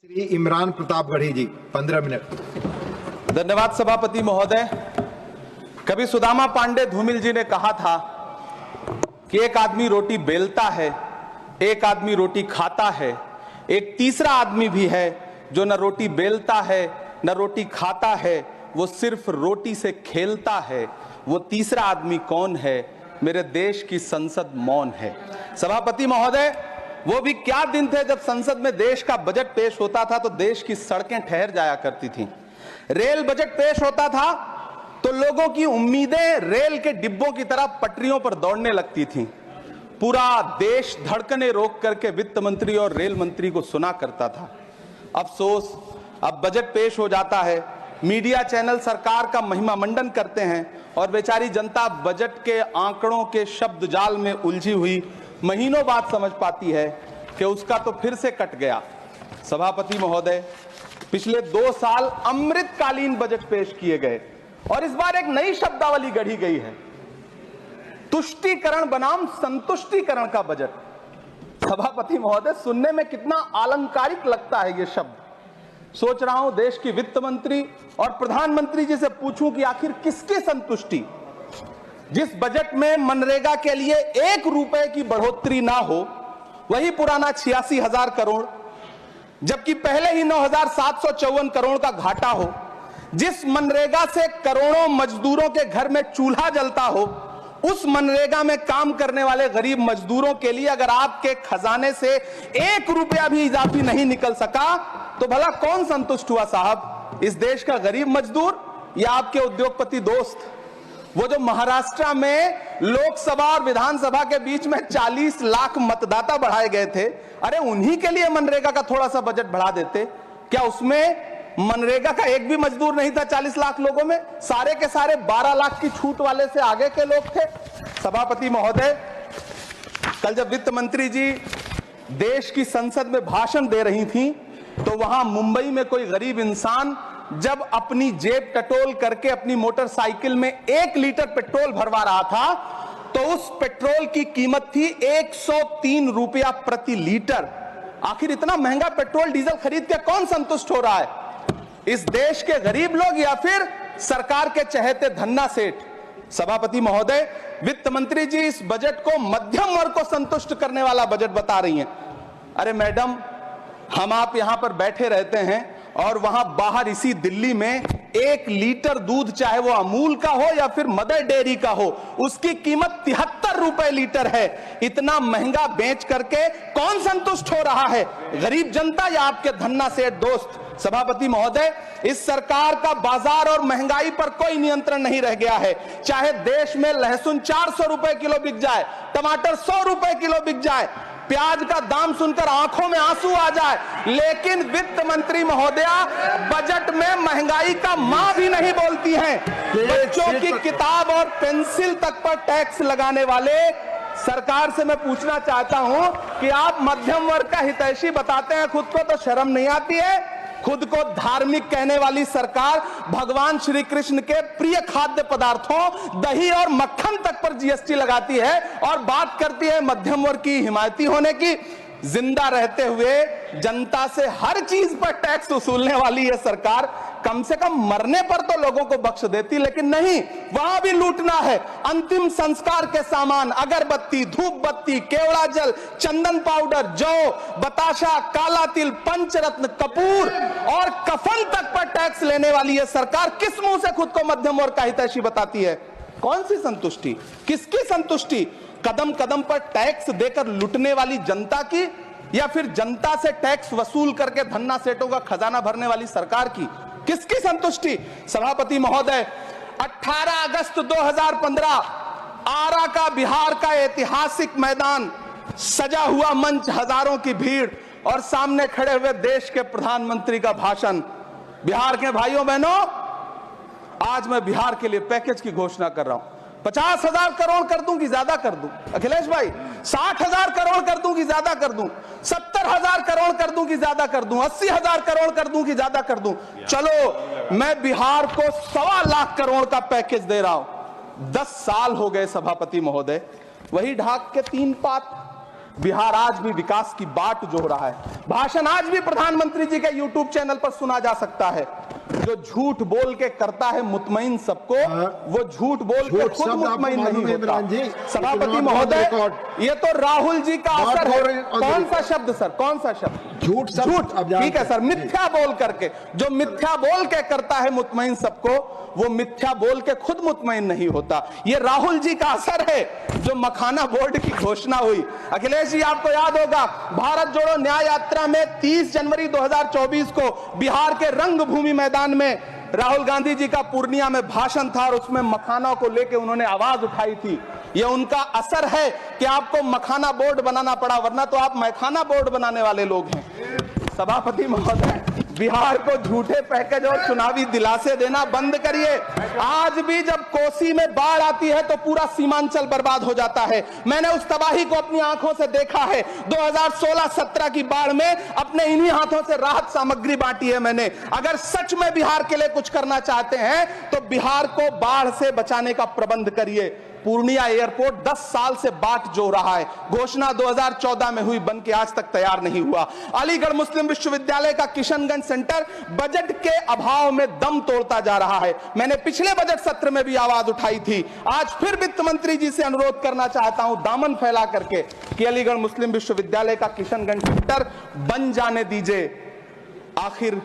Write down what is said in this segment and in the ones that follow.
श्री इमरान प्रतापगढ़ी जी 15 minute. धन्यवाद सभापति महोदय। कभी सुदामा पांडे धूमिल जी ने कहा था कि एक आदमी रोटी बेलता है, एक आदमी रोटी खाता है, एक तीसरा आदमी भी है जो न रोटी बेलता है न रोटी खाता है, वो सिर्फ रोटी से खेलता है। वो तीसरा आदमी कौन है? मेरे देश की संसद मौन है। सभापति महोदय, वो भी क्या दिन थे जब संसद में देश का बजट पेश होता था तो देश की सड़कें ठहर जाया करती थीं। रेल बजट पेश होता था तो लोगों की उम्मीदें रेल के डिब्बों की तरह पटरियों पर दौड़ने लगती थीं। पूरा देश धड़कने रोक करके वित्त मंत्री और रेल मंत्री को सुना करता था। अफसोस, अब बजट पेश हो जाता है, मीडिया चैनल सरकार का महिमा मंडन करते हैं और बेचारी जनता बजट के आंकड़ों के शब्द जाल में उलझी हुई महीनों बाद समझ पाती है कि उसका तो फिर से कट गया। सभापति महोदय, पिछले 2 साल अमृतकालीन बजट पेश किए गए और इस बार एक नई शब्दावली गढ़ी गई है, तुष्टीकरण बनाम संतुष्टीकरण का बजट। सभापति महोदय, सुनने में कितना अलंकारिक लगता है ये शब्द। सोच रहा हूं देश की वित्त मंत्री और प्रधानमंत्री जी से पूछूं कि आखिर किसकी संतुष्टि? जिस बजट में मनरेगा के लिए 1 रुपए की बढ़ोतरी ना हो, वही पुराना 86,000 करोड़, जबकि पहले ही 9,754 करोड़ का घाटा हो, जिस मनरेगा से करोड़ों मजदूरों के घर में चूल्हा जलता हो, उस मनरेगा में काम करने वाले गरीब मजदूरों के लिए अगर आपके खजाने से 1 रुपया भी इजाफी नहीं निकल सका तो भला कौन संतुष्ट हुआ साहब? इस देश का गरीब मजदूर या आपके उद्योगपति दोस्त? वो जो महाराष्ट्र में लोकसभा और विधानसभा के बीच में 40 लाख मतदाता बढ़ाए गए थे, अरे उन्हीं के लिए मनरेगा का थोड़ा सा बजट बढ़ा देते। क्या उसमें मनरेगा का एक भी मजदूर नहीं था 40 लाख लोगों में? सारे के सारे 12 लाख की छूट वाले से आगे के लोग थे। सभापति महोदय, कल जब वित्त मंत्री जी देश की संसद में भाषण दे रही थी तो वहां मुंबई में कोई गरीब इंसान जब अपनी जेब टटोल करके अपनी मोटरसाइकिल में 1 लीटर पेट्रोल भरवा रहा था तो उस पेट्रोल की कीमत थी 103 रुपया प्रति लीटर। आखिर इतना महंगा पेट्रोल डीजल खरीद के कौन संतुष्ट हो रहा है? इस देश के गरीब लोग या फिर सरकार के चहेते धन्ना सेठ? सभापति महोदय, वित्त मंत्री जी इस बजट को मध्यम वर्ग को संतुष्ट करने वाला बजट बता रही हैं। अरे मैडम, हम आप यहां पर बैठे रहते हैं और वहां बाहर इसी दिल्ली में 1 लीटर दूध, चाहे वो अमूल का हो या फिर मदर डेयरी का हो, उसकी कीमत 73 रुपए लीटर है। इतना महंगा बेच करके कौन संतुष्ट हो रहा है? गरीब जनता या आपके धन्ना सेठ दोस्त? सभापति महोदय, इस सरकार का बाजार और महंगाई पर कोई नियंत्रण नहीं रह गया है। चाहे देश में लहसुन 400 रुपए किलो बिक जाए, टमाटर 100 रुपए किलो बिक जाए, प्याज का दाम सुनकर आंखों में आंसू आ जाए, लेकिन वित्त मंत्री महोदया बजट में महंगाई का मां भी नहीं बोलती हैं। बच्चों की किताब और पेंसिल तक पर टैक्स लगाने वाले सरकार से मैं पूछना चाहता हूं कि आप मध्यम वर्ग का हितैषी बताते हैं खुद को, तो शर्म नहीं आती है? खुद को धार्मिक कहने वाली सरकार भगवान श्री कृष्ण के प्रिय खाद्य पदार्थों दही और मक्खन तक पर जीएसटी लगाती है और बात करती है मध्यम वर्ग की हिमायती होने की। जिंदा रहते हुए जनता से हर चीज पर टैक्स वसूलने वाली यह सरकार कम से कम मरने पर तो लोगों को बख्श देती, लेकिन नहीं, वहां भी लूटना है। अंतिम संस्कार के सामान, अगरबत्ती, धूप बत्ती, केवड़ा जल, चंदन पाउडर, जौ, बताशा, काला तिल, पंचरत्न, कपूर और कफन तक पर टैक्स लेने वाली यह सरकार किस मुंह से खुद को मध्यम वर्ग का हितैषी बताती है? कौन सी संतुष्टि? किसकी संतुष्टि? कदम कदम पर टैक्स देकर लुटने वाली जनता की या फिर जनता से टैक्स वसूल करके धन्ना सेठों का खजाना भरने वाली सरकार की? किसकी संतुष्टि? सभापति महोदय, 18 अगस्त 2015 आरा का बिहार का ऐतिहासिक मैदान, सजा हुआ मंच, हजारों की भीड़ और सामने खड़े हुए देश के प्रधानमंत्री का भाषण। बिहार के भाइयों बहनों, आज मैं बिहार के लिए पैकेज की घोषणा कर रहा हूं। 50,000 करोड़ कर दूं कि ज्यादा कर दूं? अखिलेश भाई, 60,000 करोड़ कर दूं कि ज्यादा कर दूं? 70,000 करोड़ कर दूं कि ज्यादा कर दूं? 80,000 करोड़ कर दूं कि ज्यादा कर दूं? चलो, मैं बिहार को 1.25 लाख करोड़ का पैकेज दे रहा हूं। 10 साल हो गए सभापति महोदय, वही ढाक के 3 पात, बिहार आज भी विकास की बाट जोह रहा है। भाषण आज भी प्रधानमंत्री जी के यूट्यूब चैनल पर सुना जा सकता है। जो झूठ बोल के करता है मुतमईन सबको, वो झूठ बोल के खुद मुतमईन नहीं होता। सभापति महोदय, ये तो राहुल जी का असर है। कौन सा शब्द सर, कौन सा शब्द? झूठ। ठीक है सर, मिथ्या बोल करके, जो मिथ्या बोल के करता है मुतमईन सबको, वो मिथ्या बोल के खुद मुतमईन नहीं होता। ये राहुल जी का असर है। जो मखाना बोर्ड की घोषणा हुई, अखिलेश जी आपको याद होगा, भारत जोड़ो न्याय यात्रा में 30 जनवरी 2024 को बिहार के रंगभूमि मैदान में राहुल गांधी जी का पूर्णिया में भाषण था और उसमें मखाना को लेकर उन्होंने आवाज उठाई थी। यह उनका असर है कि आपको मखाना बोर्ड बनाना पड़ा, वरना तो आप मैखाना बोर्ड बनाने वाले लोग हैं। सभापति महोदय, बिहार को झूठे पैकेज और चुनावी दिलासे देना बंद करिए। आज भी जब कोसी में बाढ़ आती है तो पूरा सीमांचल बर्बाद हो जाता है। मैंने उस तबाही को अपनी आंखों से देखा है। 2016-17 की बाढ़ में अपने इन्हीं हाथों से राहत सामग्री बांटी है मैंने। अगर सच में बिहार के लिए कुछ करना चाहते हैं तो बिहार को बाढ़ से बचाने का प्रबंध करिए। पूर्णिया एयरपोर्ट 10 साल से बाट जो रहा है, घोषणा 2014 में हुई, बन के आज तक तैयार नहीं हुआ। अलीगढ़ मुस्लिम विश्वविद्यालय का किशनगंज सेंटर बजट के अभाव में दम तोड़ता जा रहा है। मैंने पिछले बजट सत्र में भी आवाज उठाई थी। आज फिर वित्त मंत्री जी से अनुरोध करना चाहता हूं, दामन फैला करके, कि अलीगढ़ मुस्लिम विश्वविद्यालय का किशनगंज सेंटर बन जाने दीजिए। आखिर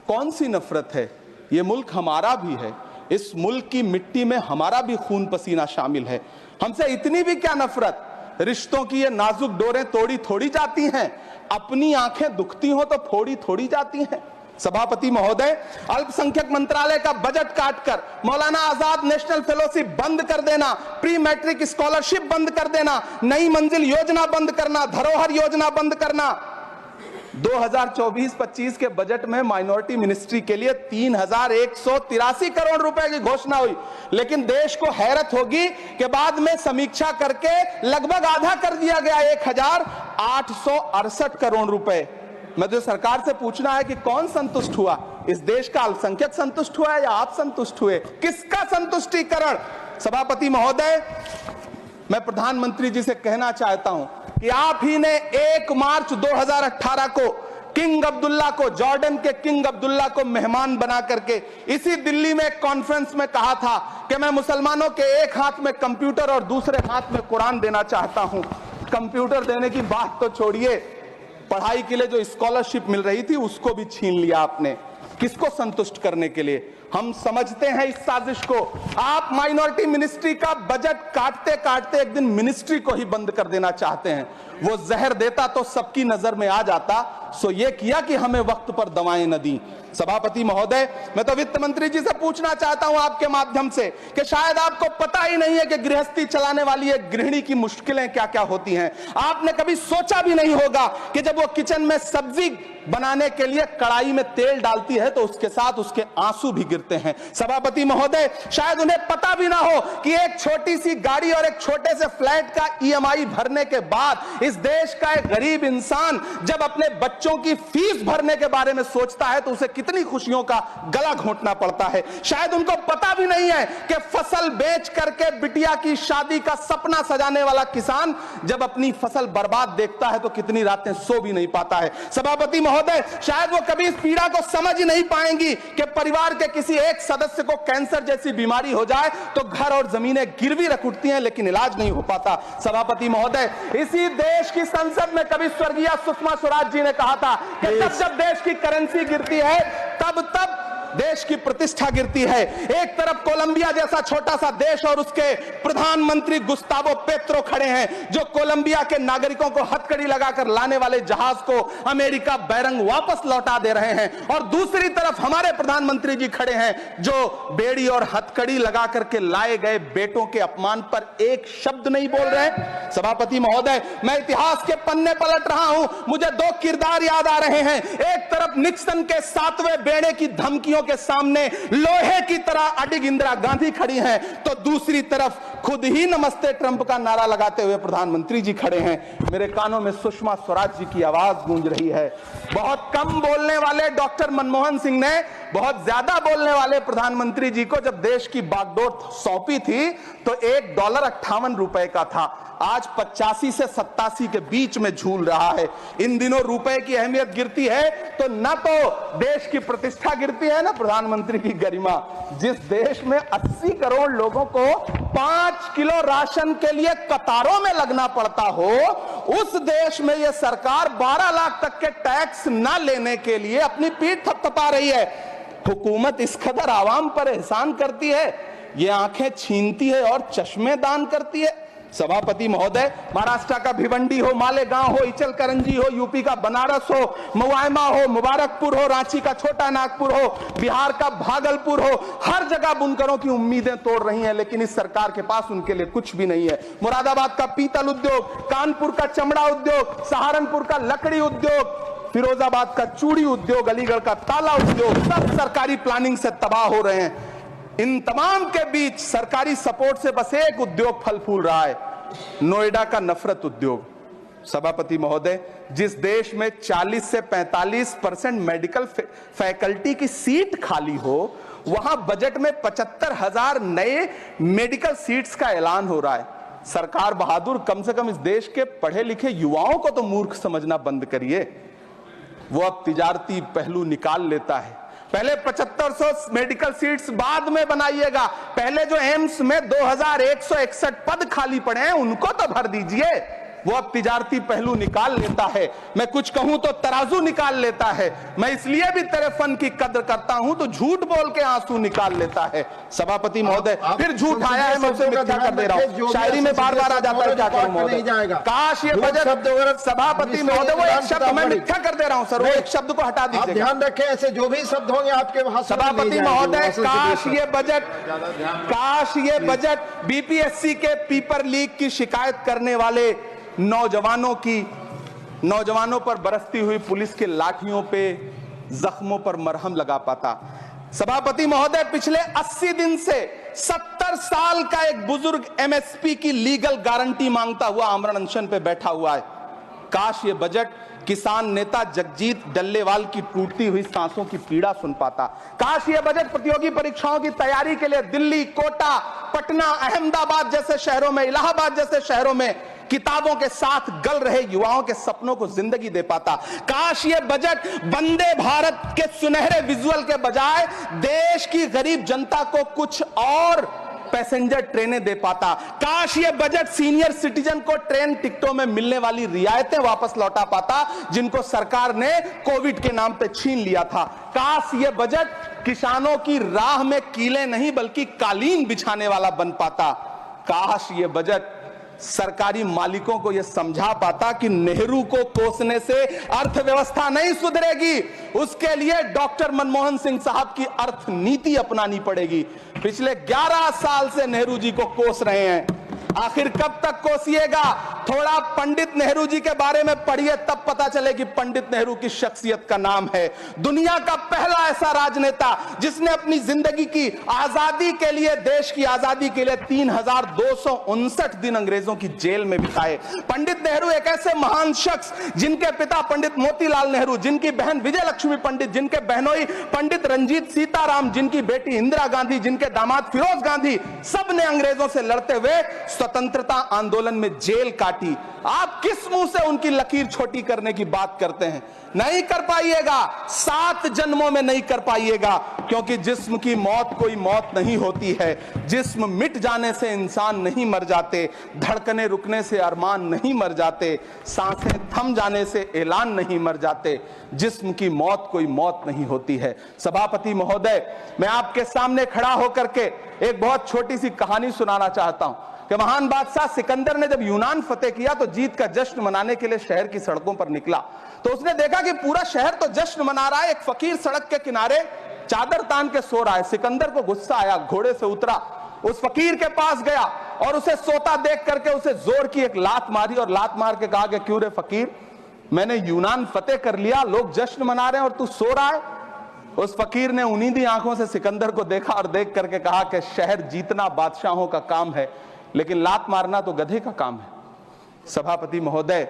कौन सी नफरत है? यह मुल्क हमारा भी है। इस मुल्क की मिट्टी में हमारा भी खून पसीना शामिल है। हमसे इतनी भी क्या नफरत? रिश्तों की ये नाजुक डोरें तोड़ी थोड़ी जाती हैं। अपनी आंखें दुखती हो तो फोड़ी थोड़ी जाती हैं। सभापति महोदय, अल्पसंख्यक मंत्रालय का बजट काटकर मौलाना आजाद नेशनल फेलोशिप बंद कर देना, प्री मैट्रिक स्कॉलरशिप बंद कर देना, नई मंजिल योजना बंद करना, धरोहर योजना बंद करना। 2024-25 के बजट में माइनॉरिटी मिनिस्ट्री के लिए 3183 करोड़ रुपए की घोषणा हुई, लेकिन देश को हैरत होगी कि बाद में समीक्षा करके लगभग आधा कर दिया गया, 1868 करोड़ रुपए। मुझे सरकार से पूछना है कि कौन संतुष्ट हुआ? इस देश का अल्पसंख्यक संतुष्ट हुआ या आप संतुष्ट हुए? किसका संतुष्टीकरण? सभापति महोदय, मैं प्रधानमंत्री जी से कहना चाहता हूं कि आप ही ने 1 मार्च 2018 को किंग अब्दुल्ला को, जॉर्डन के किंग अब्दुल्ला को मेहमान बना करके इसी दिल्ली में एक कॉन्फ्रेंस में कहा था कि मैं मुसलमानों के एक हाथ में कंप्यूटर और दूसरे हाथ में कुरान देना चाहता हूं। कंप्यूटर देने की बात तो छोड़िए, पढ़ाई के लिए जो स्कॉलरशिप मिल रही थी उसको भी छीन लिया आपने। किसको संतुष्ट करने के लिए? हम समझते हैं इस साजिश को। आप माइनॉरिटी मिनिस्ट्री का बजट काटते काटते एक दिन मिनिस्ट्री को ही बंद कर देना चाहते हैं। वो जहर देता तो सबकी नजर में आ जाता, सो ये किया कि हमें वक्त पर दवाएं न दी। सभापति महोदय, मैं तो वित्त मंत्री जी से पूछना चाहता हूं आपके माध्यम से कि शायद आपको पता ही नहीं है कि गृहस्थी चलाने वाली एक गृहिणी की मुश्किलें क्या क्या होती हैं। आपने कभी सोचा भी नहीं होगा कि जब वो किचन में सब्जी बनाने के लिए कढ़ाई में तेल डालती है तो उसके साथ उसके आंसू भी गिरते हैं। सभापति महोदय, शायद उन्हें पता भी ना हो कि एक छोटी सी गाड़ी और एक छोटे से फ्लैट का EMI भरने के बाद इस देश का एक गरीब इंसान जब अपने बच्चों की फीस भरने के बारे में सोचता है तो उसे कितनी खुशियों का गला घोंटना पड़ता है। शायद उनको पता भी नहीं है कि फसल बेच करके बिटिया की शादी का सपना सजाने वाला किसान जब अपनी फसल बर्बाद देखता है तो कितनी रातें सो भी नहीं पाता है। सभापति महोदय, शायद वो कभी इस पीड़ा को समझ ही नहीं पाएंगी कि परिवार के किसी एक सदस्य को कैंसर जैसी बीमारी हो जाए तो घर और जमीनें गिरवी रख उठती हैं लेकिन इलाज नहीं हो पाता। सभापति महोदय, इसी देश की संसद में कभी स्वर्गीय सुषमा स्वराज जी ने कहा था कि जब देश की करेंसी गिरती है तब देश की प्रतिष्ठा गिरती है। एक तरफ कोलंबिया जैसा छोटा सा देश और उसके प्रधानमंत्री गुस्तावो पेत्रो खड़े हैं जो कोलंबिया के नागरिकों को हथकड़ी लगाकर लाने वाले जहाज को अमेरिका बैरंग वापस लौटा दे रहे हैं, और दूसरी तरफ हमारे प्रधानमंत्री जी खड़े हैं जो बेड़ी और हथकड़ी लगा करके लाए गए बेटों के अपमान पर एक शब्द नहीं बोल रहे। सभापति महोदय, मैं इतिहास के पन्ने पलट रहा हूं, मुझे 2 किरदार याद आ रहे हैं। एक तरफ निक्सन के 7वें बेड़े की धमकियों के सामने लोहे की तरह अडिग इंदिरा गांधी खड़ी हैं, तो दूसरी तरफ खुद ही नमस्ते ट्रंप का नारा लगाते हुए प्रधानमंत्री जी खड़े हैं। मेरे कानों में सुषमा स्वराज जी की आवाज गूंज रही है। बहुत कम बोलने वाले डॉक्टर मनमोहन सिंह ने बहुत ज्यादा बोलने वाले प्रधानमंत्री जी को जब देश की बागडोर सौंपी थी तो $1.58 का था, आज 85 से 87 के बीच में झूल रहा है। इन दिनों रुपए की अहमियत गिरती है तो न तो देश की प्रतिष्ठा गिरती है ना प्रधानमंत्री की गरिमा। जिस देश में 80 करोड़ लोगों को 5 किलो राशन के लिए कतारों में लगना पड़ता हो, उस देश में यह सरकार 12 लाख तक के टैक्स न लेने के लिए अपनी पीठ थपथपा रही है। हुकूमत इस कदर आवाम पर एहसान करती है, ये आंखें छीनती है और चश्मे दान करती है। सभापति महोदय, महाराष्ट्र का भिवंडी हो, मालेगांव हो, इचलकरंजी हो, यूपी का बनारस हो, मुआयमा हो, मुबारकपुर हो, रांची का छोटा नागपुर हो, बिहार का भागलपुर हो, हर जगह बुनकरों की उम्मीदें तोड़ रही हैं, लेकिन इस सरकार के पास उनके लिए कुछ भी नहीं है। मुरादाबाद का पीतल उद्योग, कानपुर का चमड़ा उद्योग, सहारनपुर का लकड़ी उद्योग, फिरोजाबाद का चूड़ी उद्योग, अलीगढ़ का ताला उद्योग, सब सरकारी प्लानिंग से तबाह हो रहे हैं। इन तमाम के बीच सरकारी सपोर्ट से बस एक उद्योग फल फूल रहा है, नोएडा का नफरत उद्योग। सभापति महोदय, जिस देश में 40 से 45% मेडिकल फैकल्टी की सीट खाली हो, वहां बजट में 75,000 नए मेडिकल सीट्स का ऐलान हो रहा है। सरकार बहादुर, कम से कम इस देश के पढ़े लिखे युवाओं को तो मूर्ख समझना बंद करिए। वो अब तिजारती पहलू निकाल लेता है। पहले 7500 मेडिकल सीट्स बाद में बनाइएगा, पहले जो एम्स में 2161 पद खाली पड़े हैं उनको तो भर दीजिए। वो अब तिजारती पहलू निकाल लेता है। मैं कुछ कहूं तो तराजू निकाल लेता है। मैं इसलिए भी तेरे फन की कद्र करता हूं तो झूठ बोल के आंसू निकाल लेता है। सभापति महोदय, फिर झूठ आया है, मैं उसे मिथ्या कर दे रहा हूं। शायरी में बार बार आ जाता है, क्या करूं महोदय। काश ये बजट, सभापति महोदय, वो एक शब्द मैं मिथ्या कर दे रहा हूं सर, वो एक शब्द को हटा दीजिए। ध्यान रखें, ऐसे जो भी शब्द होंगे आपके भाषण में सभापति महोदय, काश ये बजट बीपीएससी के पेपर लीक की शिकायत करने वाले नौजवानों पर बरसती हुई पुलिस के लाठियों पे, जख्मों पर मरहम लगा पाता। सभापति महोदय, पिछले 80 दिन से 70 साल का एक बुजुर्ग एमएसपी की लीगल गारंटी मांगता हुआ आमरण अनशन पे बैठा हुआ है। काश ये बजट किसान नेता जगजीत डल्लेवाल की टूटती हुई सांसों की पीड़ा सुन पाता। काश ये बजट प्रतियोगी परीक्षाओं की तैयारी के लिए दिल्ली, कोटा, पटना, अहमदाबाद जैसे शहरों में, इलाहाबाद जैसे शहरों में किताबों के साथ गल रहे युवाओं के सपनों को जिंदगी दे पाता। काश ये बजट वंदे भारत के सुनहरे विजुअल के बजाय देश की गरीब जनता को कुछ और पैसेंजर ट्रेनें दे पाता। काश ये बजट सीनियर सिटीजन को ट्रेन टिकटों में मिलने वाली रियायतें वापस लौटा पाता, जिनको सरकार ने कोविड के नाम पे छीन लिया था। काश ये बजट किसानों की राह में कीले नहीं बल्कि कालीन बिछाने वाला बन पाता। काश ये बजट सरकारी मालिकों को यह समझा पाता कि नेहरू को कोसने से अर्थव्यवस्था नहीं सुधरेगी, उसके लिए डॉक्टर मनमोहन सिंह साहब की अर्थ नीति अपनानी पड़ेगी। पिछले 11 साल से नेहरू जी को कोस रहे हैं, आखिर कब तक कोसिएगा? थोड़ा पंडित नेहरू जी के बारे में पढ़िए, तब पता चले कि पंडित नेहरू की शख्सियत का नाम है। दुनिया का पहला ऐसा राजनेता जिसने अपनी जिंदगी की आजादी के लिए, देश की आजादी के लिए 3259 दिन अंग्रेजों की जेल में बिताए। पंडित नेहरू एक ऐसे महान शख्स जिनके पिता पंडित मोतीलाल नेहरू, जिनकी बहन विजय लक्ष्मी पंडित, जिनके बहनोई पंडित रंजीत सीताराम, जिनकी बेटी इंदिरा गांधी, जिनके दामाद फिरोज गांधी, सब ने अंग्रेजों से लड़ते हुए स्वतंत्रता आंदोलन में जेल काटी। आप किस मुंह से उनकी लकीर छोटी करने की बात करते हैं? नहीं कर पाइएगा, 7 जन्मों में नहीं कर पाइएगा, क्योंकि जिस्म की मौत कोई मौत नहीं होती है। जिस्म मिट जाने से इंसान नहीं मर जाते, धड़कने रुकने से अरमान नहीं मर जाते, सांसें थम जाने से ऐलान नहीं मर जाते। जिस्म की मौत कोई मौत नहीं होती है। सभापति महोदय, मैं आपके सामने खड़ा होकर के एक बहुत छोटी सी कहानी सुनाना चाहता हूं कि महान बादशाह सिकंदर ने जब यूनान फतेह किया तो जीत का जश्न मनाने के लिए शहर की सड़कों पर निकला, तो उसने देखा कि पूरा शहर तो जश्न मना रहा है, एक फकीर सड़क के किनारे चादर तान के सो रहा है। सिकंदर को गुस्सा आया, घोड़े से उतरा, उस फकीर के पास गया और उसे सोता देख करके उसे जोर की एक लात मारी और लात मार के कहा कि क्यों रे फकीर, मैंने यूनान फतेह कर लिया, लोग जश्न मना रहे हैं और तू सो रहा है। उस फकीर ने उन्नीदी आंखों से सिकंदर को देखा और देख करके कहा कि शहर जीतना बादशाहों का काम है, लेकिन लात मारना तो गधे का काम है। सभापति महोदय,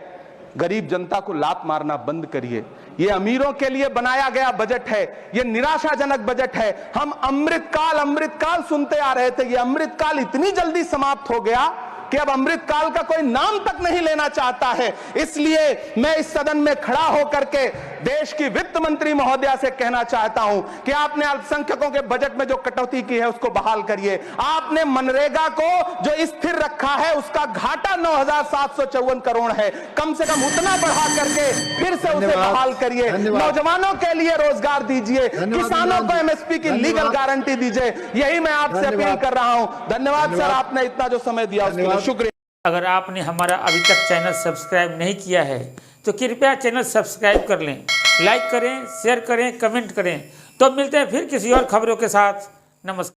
गरीब जनता को लात मारना बंद करिए। ये अमीरों के लिए बनाया गया बजट है, ये निराशाजनक बजट है। हम अमृतकाल सुनते आ रहे थे, ये अमृतकाल इतनी जल्दी समाप्त हो गया कि अब अमृतकाल का कोई नाम तक नहीं लेना चाहता है। इसलिए मैं इस सदन में खड़ा होकर के देश की वित्त मंत्री महोदया से कहना चाहता हूं कि आपने अल्पसंख्यकों के बजट में जो कटौती की है उसको बहाल करिए। आपने मनरेगा को जो स्थिर रखा है उसका घाटा 9,754 करोड़ है, कम से कम उतना बढ़ा करके फिर से उसे बहाल करिए। नौजवानों के लिए रोजगार दीजिए, किसानों को एमएसपी की लीगल गारंटी दीजिए। यही मैं आपसे अपील कर रहा हूं। धन्यवाद सर, आपने इतना जो समय दिया उसके लिए शुक्रिया। अगर आपने हमारा अभी तक चैनल सब्सक्राइब नहीं किया है तो कृपया चैनल सब्सक्राइब कर लें, लाइक करें, शेयर करें, कमेंट करें। तो मिलते हैं फिर किसी और खबरों के साथ। नमस्कार।